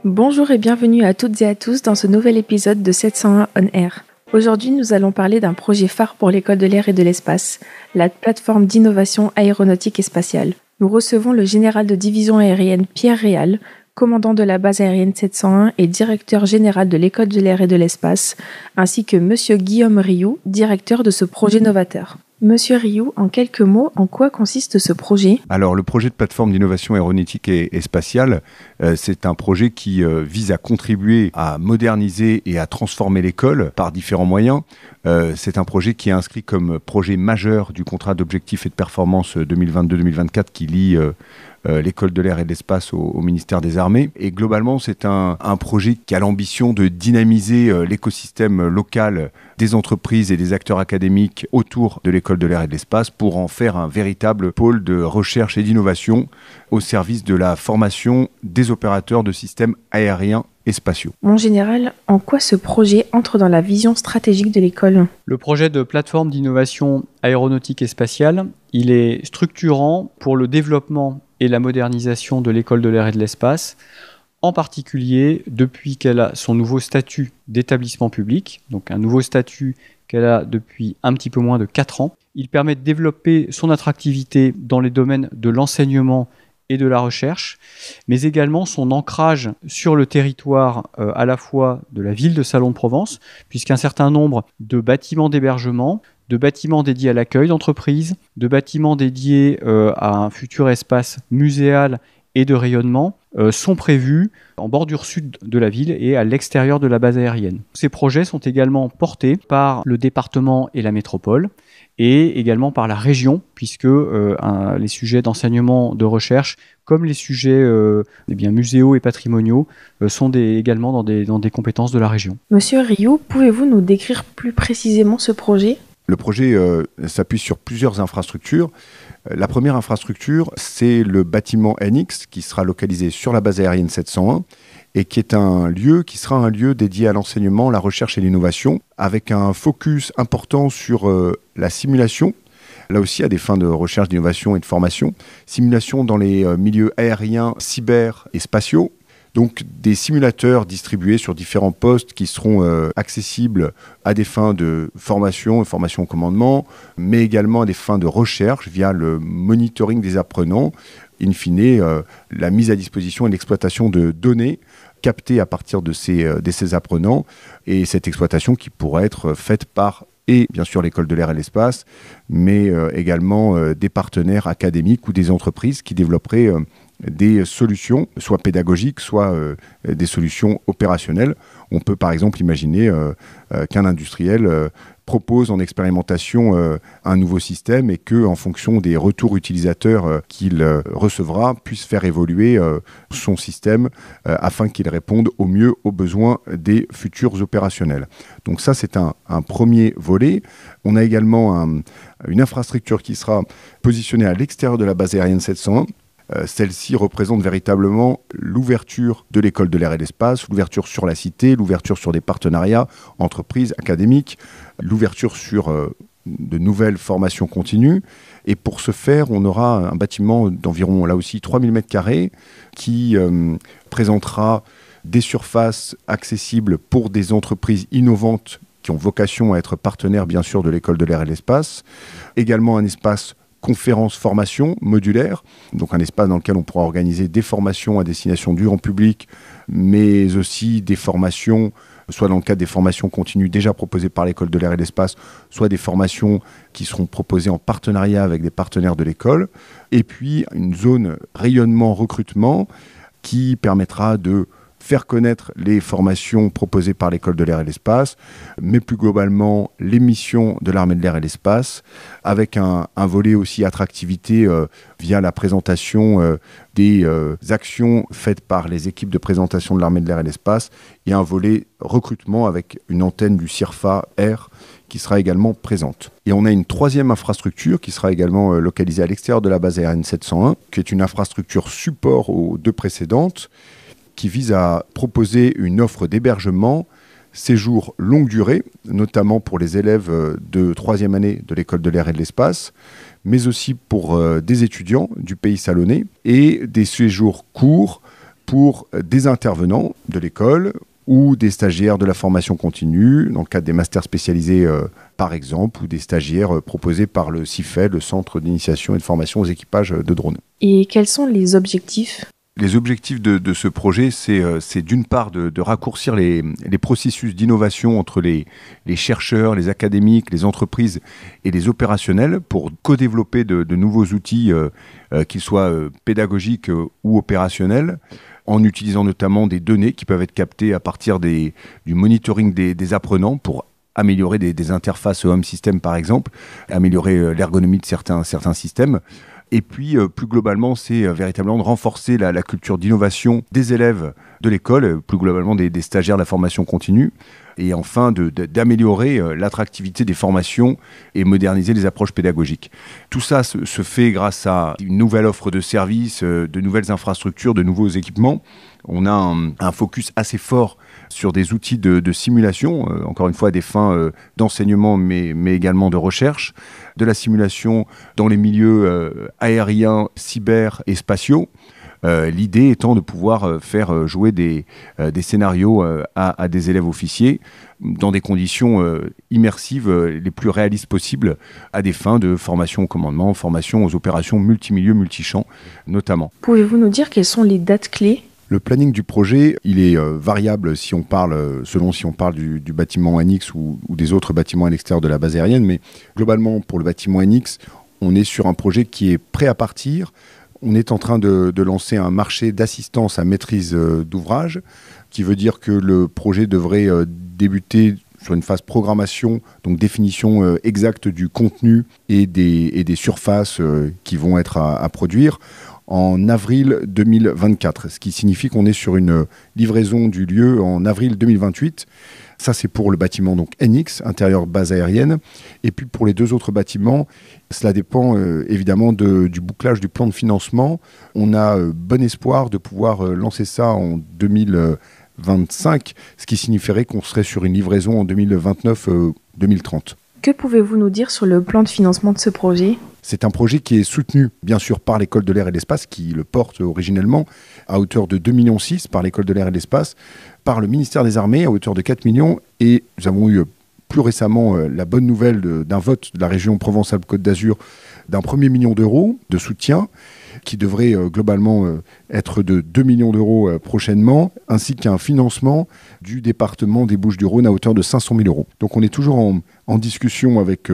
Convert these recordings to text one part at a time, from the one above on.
Bonjour et bienvenue à toutes et à tous dans ce nouvel épisode de 701 On Air. Aujourd'hui, nous allons parler d'un projet phare pour l'École de l'air et de l'espace, la plateforme d'innovation aéronautique et spatiale. Nous recevons le général de division aérienne Pierre Réal, commandant de la base aérienne 701 et directeur général de l'École de l'air et de l'espace, ainsi que Monsieur Guillaume Rioux, directeur de ce projet novateur. Monsieur Rioux, en quelques mots, en quoi consiste ce projet ? Alors, le projet de plateforme d'innovation aéronautique et spatiale, c'est un projet qui vise à contribuer à moderniser et à transformer l'école par différents moyens. C'est un projet qui est inscrit comme projet majeur du contrat d'objectifs et de performance 2022-2024 qui lie l'École de l'air et de l'espace au ministère des Armées. Et globalement, c'est un projet qui a l'ambition de dynamiser l'écosystème local des entreprises et des acteurs académiques autour de l'École de l'air et de l'espace pour en faire un véritable pôle de recherche et d'innovation au service de la formation des opérateurs de systèmes aériens et spatiaux. Mon général, en quoi ce projet entre dans la vision stratégique de l'école ? Le projet de plateforme d'innovation aéronautique et spatiale, il est structurant pour le développement et la modernisation de l'École de l'air et de l'espace, en particulier depuis qu'elle a son nouveau statut d'établissement public, donc un nouveau statut qu'elle a depuis un petit peu moins de 4 ans. Il permet de développer son attractivité dans les domaines de l'enseignement et de la recherche, mais également son ancrage sur le territoire à la fois de la ville de Salon-de-Provence, puisqu'un certain nombre de bâtiments d'hébergement, de bâtiments dédiés à l'accueil d'entreprises, de bâtiments dédiés à un futur espace muséal et de rayonnement sont prévus en bordure sud de la ville et à l'extérieur de la base aérienne. Ces projets sont également portés par le département et la métropole et également par la région, puisque les sujets d'enseignement, de recherche, comme les sujets muséaux et patrimoniaux, sont également dans des compétences de la région. Monsieur Rioux, pouvez-vous nous décrire plus précisément ce projet ? Le projet s'appuie sur plusieurs infrastructures. La première infrastructure, c'est le bâtiment NX qui sera localisé sur la base aérienne 701 et qui est qui sera un lieu dédié à l'enseignement, la recherche et l'innovation, avec un focus important sur la simulation, là aussi à des fins de recherche, d'innovation et de formation, simulation dans les milieux aériens, cyber et spatiaux. Donc des simulateurs distribués sur différents postes qui seront accessibles à des fins de formation au commandement, mais également à des fins de recherche via le monitoring des apprenants, in fine la mise à disposition et l'exploitation de données captées à partir de ces apprenants, et cette exploitation qui pourrait être faite par et bien sûr l'École de l'air et de l'espace, mais également des partenaires académiques ou des entreprises qui développeraient des solutions, soit pédagogiques, soit des solutions opérationnelles. On peut par exemple imaginer qu'un industriel propose en expérimentation un nouveau système et qu'en fonction des retours utilisateurs qu'il recevra, puisse faire évoluer son système afin qu'il réponde au mieux aux besoins des futurs opérationnels. Donc ça, c'est un premier volet. On a également une infrastructure qui sera positionnée à l'extérieur de la base aérienne 701. Celle-ci représente véritablement l'ouverture de l'École de l'air et de l'espace, l'ouverture sur la cité, l'ouverture sur des partenariats, entreprises, académiques, l'ouverture sur de nouvelles formations continues. Et pour ce faire, on aura un bâtiment d'environ, là aussi, 3000 m² qui présentera des surfaces accessibles pour des entreprises innovantes qui ont vocation à être partenaires, bien sûr, de l'École de l'air et de l'espace. Également un espace conférence-formation modulaire, donc un espace dans lequel on pourra organiser des formations à destination du grand public, mais aussi des formations, soit dans le cadre des formations continues déjà proposées par l'École de l'air et de l'espace, soit des formations qui seront proposées en partenariat avec des partenaires de l'école, et puis une zone rayonnement-recrutement qui permettra de faire connaître les formations proposées par l'École de l'air et de l'espace, mais plus globalement les missions de l'Armée de l'air et de l'espace, avec un volet aussi attractivité via la présentation des actions faites par les équipes de présentation de l'Armée de l'air et de l'espace, et un volet recrutement avec une antenne du CIRFA Air qui sera également présente. Et on a une troisième infrastructure qui sera également localisée à l'extérieur de la base aérienne 701, qui est une infrastructure support aux deux précédentes, qui vise à proposer une offre d'hébergement, séjour longue durée, notamment pour les élèves de 3e année de l'École de l'air et de l'espace, mais aussi pour des étudiants du pays salonnais, et des séjours courts pour des intervenants de l'école ou des stagiaires de la formation continue, dans le cadre des masters spécialisés par exemple, ou des stagiaires proposés par le CIFED, le Centre d'initiation et de formation aux équipages de drones. Et quels sont les objectifs ? Les objectifs de ce projet, c'est d'une part de raccourcir les processus d'innovation entre les chercheurs, les académiques, les entreprises et les opérationnels pour co-développer de nouveaux outils, qu'ils soient pédagogiques ou opérationnels, en utilisant notamment des données qui peuvent être captées à partir du monitoring des apprenants pour améliorer des interfaces home system par exemple, améliorer l'ergonomie de certains systèmes. Et puis, plus globalement, c'est véritablement de renforcer la culture d'innovation des élèves de l'école, plus globalement des stagiaires de la formation continue, et enfin d'améliorer l'attractivité des formations et moderniser les approches pédagogiques. Tout ça se fait grâce à une nouvelle offre de services, de nouvelles infrastructures, de nouveaux équipements. On a un focus assez fort sur des outils de simulation, encore une fois à des fins d'enseignement, mais également de recherche, de la simulation dans les milieux aériens, cyber et spatiaux. L'idée étant de pouvoir faire jouer des scénarios à des élèves officiers dans des conditions immersives les plus réalistes possibles à des fins de formation au commandement, formation aux opérations multimilieux, multichamps notamment. Pouvez-vous nous dire quelles sont les dates clés ? Le planning du projet, il est variable si on parle du bâtiment NX ou des autres bâtiments à l'extérieur de la base aérienne, mais globalement pour le bâtiment NX, on est sur un projet qui est prêt à partir. On est en train de lancer un marché d'assistance à maîtrise d'ouvrage, qui veut dire que le projet devrait débuter sur une phase programmation, donc définition exacte du contenu et des surfaces qui vont être à produire, en avril 2024, ce qui signifie qu'on est sur une livraison du lieu en avril 2028. Ça, c'est pour le bâtiment donc NX, intérieur base aérienne. Et puis pour les deux autres bâtiments, cela dépend évidemment du bouclage du plan de financement. On a bon espoir de pouvoir lancer ça en 2025, ce qui signifierait qu'on serait sur une livraison en 2029-2030. Que pouvez-vous nous dire sur le plan de financement de ce projet ? C'est un projet qui est soutenu, bien sûr, par l'École de l'air et de l'espace, qui le porte originellement, à hauteur de 2,6 millions par l'École de l'air et de l'espace, par le ministère des Armées, à hauteur de 4 millions. Et nous avons eu plus récemment la bonne nouvelle d'un vote de la région Provence-Alpes-Côte d'Azur d'un 1er million d'euros de soutien, qui devrait globalement être de 2 millions d'euros prochainement, ainsi qu'un financement du département des Bouches-du-Rhône à hauteur de 500 000 euros. Donc on est toujours en discussion avec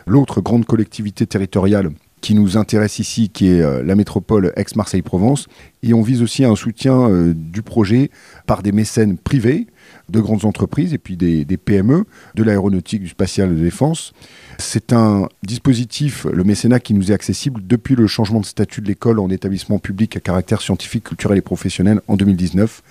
l'autre grande collectivité territoriale qui nous intéresse ici, qui est la métropole Aix-Marseille-Provence. Et on vise aussi un soutien du projet par des mécènes privés, de grandes entreprises et puis des PME, de l'aéronautique, du spatial, de défense. C'est un dispositif, le mécénat, qui nous est accessible depuis le changement de statut de l'école en établissement public à caractère scientifique, culturel et professionnel en 2019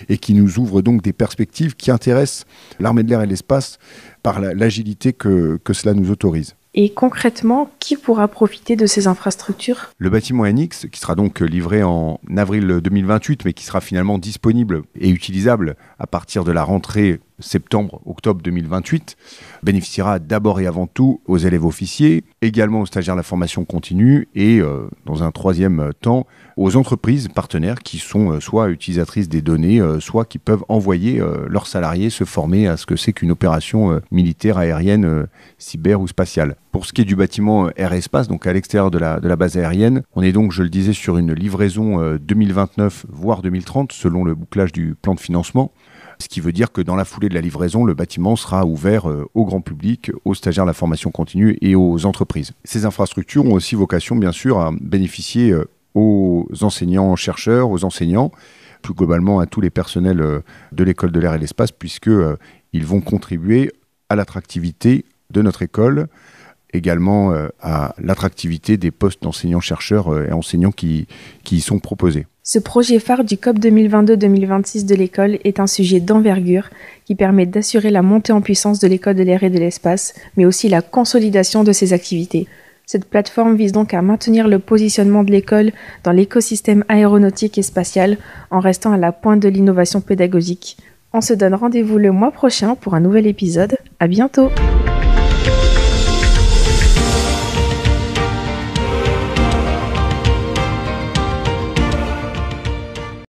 et qui nous ouvre donc des perspectives qui intéressent l'armée de l'air et de l'espace par l'agilité que cela nous autorise. Et concrètement, qui pourra profiter de ces infrastructures ? Le bâtiment NX, qui sera donc livré en avril 2028, mais qui sera finalement disponible et utilisable à partir de la rentrée septembre-octobre 2028, bénéficiera d'abord et avant tout aux élèves officiers, également aux stagiaires de la formation continue et, dans un troisième temps, aux entreprises partenaires qui sont soit utilisatrices des données, soit qui peuvent envoyer leurs salariés se former à ce que c'est qu'une opération militaire, aérienne, cyber ou spatiale. Pour ce qui est du bâtiment Air Espace, donc à l'extérieur de la base aérienne, on est donc, je le disais, sur une livraison 2029, voire 2030, selon le bouclage du plan de financement. Ce qui veut dire que dans la foulée de la livraison, le bâtiment sera ouvert au grand public, aux stagiaires de la formation continue et aux entreprises. Ces infrastructures ont aussi vocation, bien sûr, à bénéficier aux enseignants-chercheurs, aux enseignants, plus globalement à tous les personnels de l'École de l'air et de l'espace, puisqu'ils vont contribuer à l'attractivité de notre école, également à l'attractivité des postes d'enseignants-chercheurs et enseignants qui y sont proposés. Ce projet phare du COP 2022-2026 de l'école est un sujet d'envergure qui permet d'assurer la montée en puissance de l'École de l'air et de l'espace, mais aussi la consolidation de ses activités. Cette plateforme vise donc à maintenir le positionnement de l'école dans l'écosystème aéronautique et spatial en restant à la pointe de l'innovation pédagogique. On se donne rendez-vous le mois prochain pour un nouvel épisode. À bientôt!